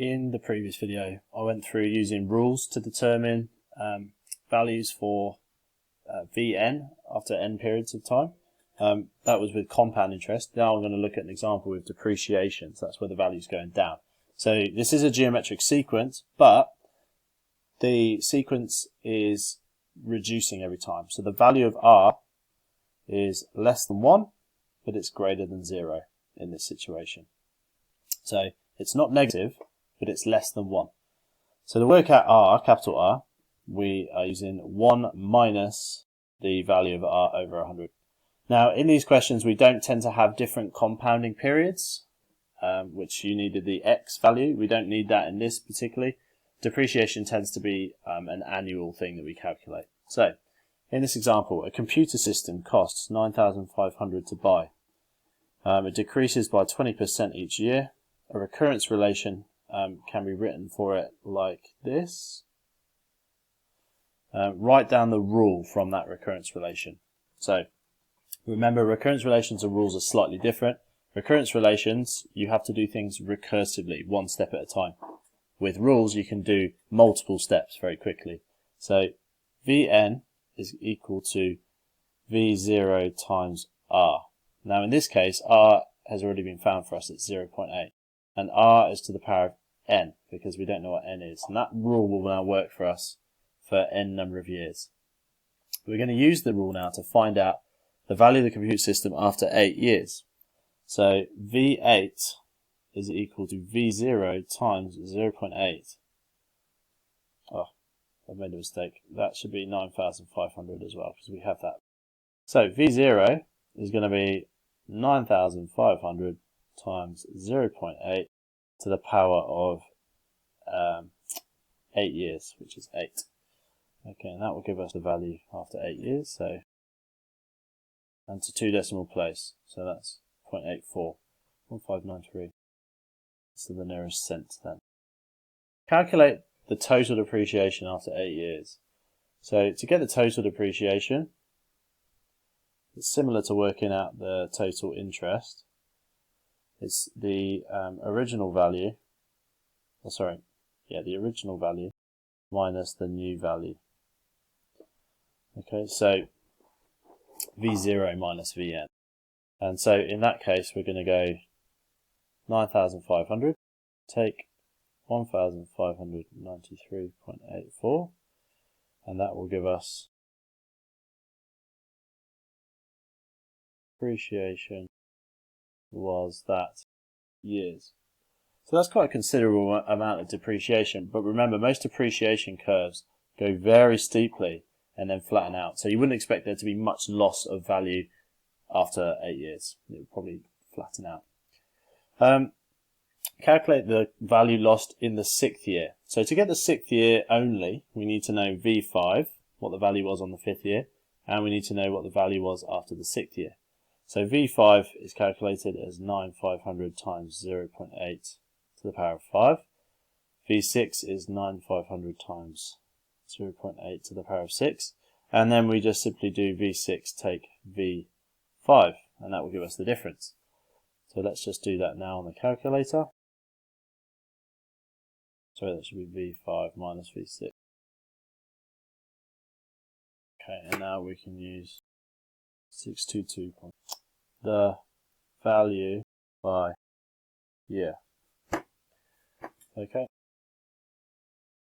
in the previous video, I went through using rules to determine values for Vn after n periods of time. That was with compound interest. Now I'm going to look at an example with depreciation. So that's where the value is going down. So this is a geometric sequence, but the sequence is reducing every time. So the value of r is less than 1, but it's greater than 0 in this situation. So it's not negative, but it's less than 1. So to work out r, capital R, we are using 1 minus the value of r over 100. Now in these questions we don't tend to have different compounding periods, which you needed the x value. We don't need that in this particularly. Depreciation tends to be an annual thing that we calculate. So in this example, a computer system costs $9,500 to buy. It decreases by 20% each year. A recurrence relation can be written for it like this. Write down the rule from that recurrence relation. So remember, recurrence relations and rules are slightly different. Recurrence relations, you have to do things recursively, one step at a time. With rules, you can do multiple steps very quickly. So Vn is equal to V0 times R. Now in this case, R has already been found for us at 0.8. And R is to the power of n, because we don't know what n is. And that rule will now work for us for n number of years. We're going to use the rule now to find out the value of the computer system after 8 years. So V8 is equal to V0 times 0.8. Oh, I've made a mistake. That should be 9,500 as well, because we have that. So V0 is going to be 9,500 times 0.8 to the power of 8 years, which is 8. Okay, and that will give us the value after 8 years. So, and to 2 decimal place. So that's 0.84, 1593. So the nearest cent then. Calculate the total depreciation after 8 years. So to get the total depreciation, it's similar to working out the total interest. It's the original value, the original value minus the new value. Okay, so V0 minus Vn. And so in that case, we're going to go 9,500, take 1,593.84, and that will give us depreciation was that years. So that's quite a considerable amount of depreciation, but remember, most depreciation curves go very steeply and then flatten out. So you wouldn't expect there to be much loss of value after 8 years. It would probably flatten out. Calculate the value lost in the 6th year. So to get the 6th year only, we need to know V5, what the value was on the 5th year, and we need to know what the value was after the 6th year. So V5 is calculated as 9,500 times 0.8 to the power of 5. V6 is 9,500 times 0.8 to the power of 6. And then we just simply do V6 take V5, and that will give us the difference. So let's just do that now on the calculator. So that should be V5 minus V6. Okay, and now we can use 622. The value by year. Okay.